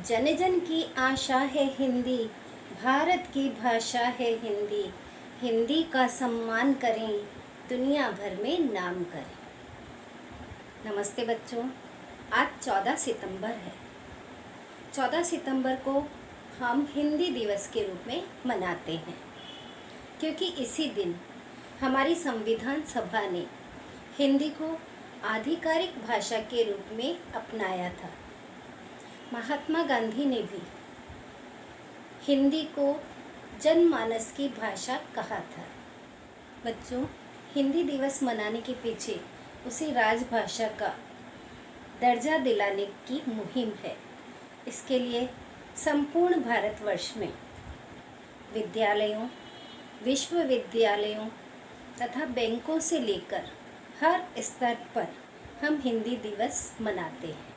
जन जन की आशा है हिंदी, भारत की भाषा है हिंदी। हिंदी का सम्मान करें, दुनिया भर में नाम करें। नमस्ते बच्चों, आज 14 सितंबर है। 14 सितंबर को हम हिंदी दिवस के रूप में मनाते हैं, क्योंकि इसी दिन हमारी संविधान सभा ने हिंदी को आधिकारिक भाषा के रूप में अपनाया था। महात्मा गांधी ने भी हिंदी को जनमानस की भाषा कहा था। बच्चों, हिंदी दिवस मनाने के पीछे उसे राजभाषा का दर्जा दिलाने की मुहिम है। इसके लिए संपूर्ण भारतवर्ष में विद्यालयों, विश्वविद्यालयों तथा बैंकों से लेकर हर स्तर पर हम हिंदी दिवस मनाते हैं।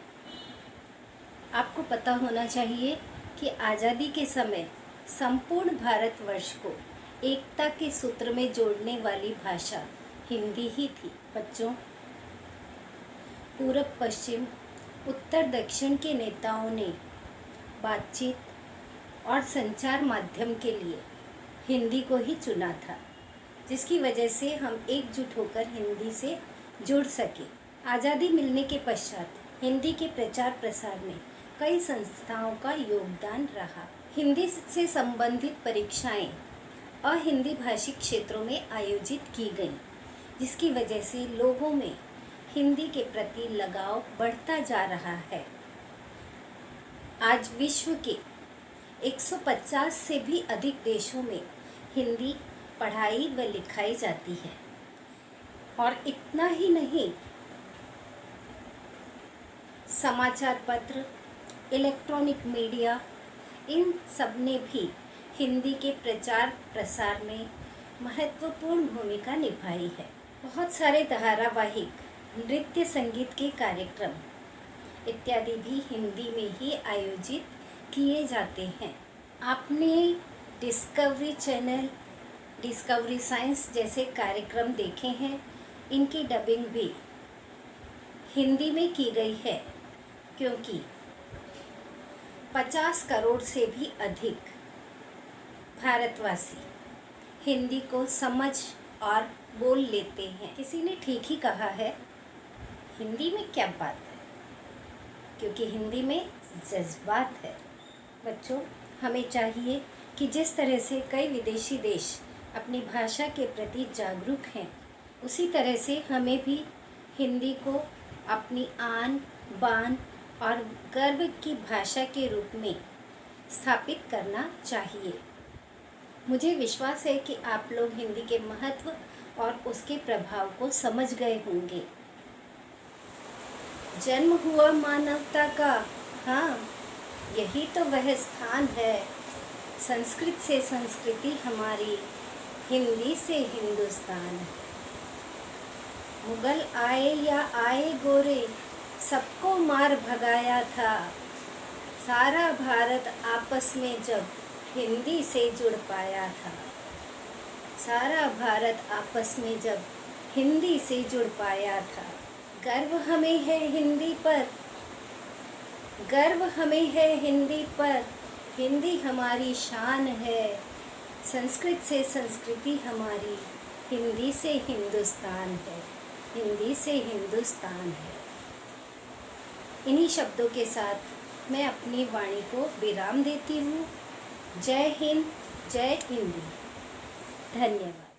आपको पता होना चाहिए कि आज़ादी के समय संपूर्ण भारतवर्ष को एकता के सूत्र में जोड़ने वाली भाषा हिंदी ही थी। बच्चों, पूरब पश्चिम, उत्तर दक्षिण के नेताओं ने बातचीत और संचार माध्यम के लिए हिंदी को ही चुना था, जिसकी वजह से हम एकजुट होकर हिंदी से जुड़ सके। आज़ादी मिलने के पश्चात हिंदी के प्रचार प्रसार में कई संस्थाओं का योगदान रहा। हिंदी से संबंधित परीक्षाएं अहिंदी भाषी क्षेत्रों में आयोजित की गईं, जिसकी वजह से लोगों में हिंदी के प्रति लगाव बढ़ता जा रहा है। आज विश्व के 150 से भी अधिक देशों में हिंदी पढ़ाई व लिखाई जाती है। और इतना ही नहीं, समाचार पत्र, इलेक्ट्रॉनिक मीडिया, इन सब ने भी हिंदी के प्रचार प्रसार में महत्वपूर्ण भूमिका निभाई है। बहुत सारे धारावाहिक, नृत्य संगीत के कार्यक्रम इत्यादि भी हिंदी में ही आयोजित किए जाते हैं। आपने डिस्कवरी चैनल, डिस्कवरी साइंस जैसे कार्यक्रम देखे हैं। इनकी डबिंग भी हिंदी में की गई है, क्योंकि 50 करोड़ से भी अधिक भारतवासी हिंदी को समझ और बोल लेते हैं। किसी ने ठीक ही कहा है, हिंदी में क्या बात है, क्योंकि हिंदी में जज्बात है। बच्चों, हमें चाहिए कि जिस तरह से कई विदेशी देश अपनी भाषा के प्रति जागरूक हैं, उसी तरह से हमें भी हिंदी को अपनी आन बान और गर्व की भाषा के रूप में स्थापित करना चाहिए। मुझे विश्वास है कि आप लोग हिंदी के महत्व और उसके प्रभाव को समझ गए होंगे। जन्म हुआ मानवता का, हाँ, यही तो वह स्थान है। संस्कृत से संस्कृति हमारी, हिंदी से हिंदुस्तान है। मुगल आए या आए गोरे, सबको मार भगाया था। सारा भारत आपस में जब हिंदी से जुड़ पाया था। सारा भारत आपस में जब हिंदी से जुड़ पाया था। गर्व हमें है हिंदी पर, गर्व हमें है हिंदी पर, हिंदी हमारी शान है। संस्कृत से संस्कृति हमारी, हिंदी से हिंदुस्तान है, हिंदी से हिंदुस्तान है। इन्हीं शब्दों के साथ मैं अपनी वाणी को विराम देती हूँ। जय हिंद, जय हिंदी। धन्यवाद।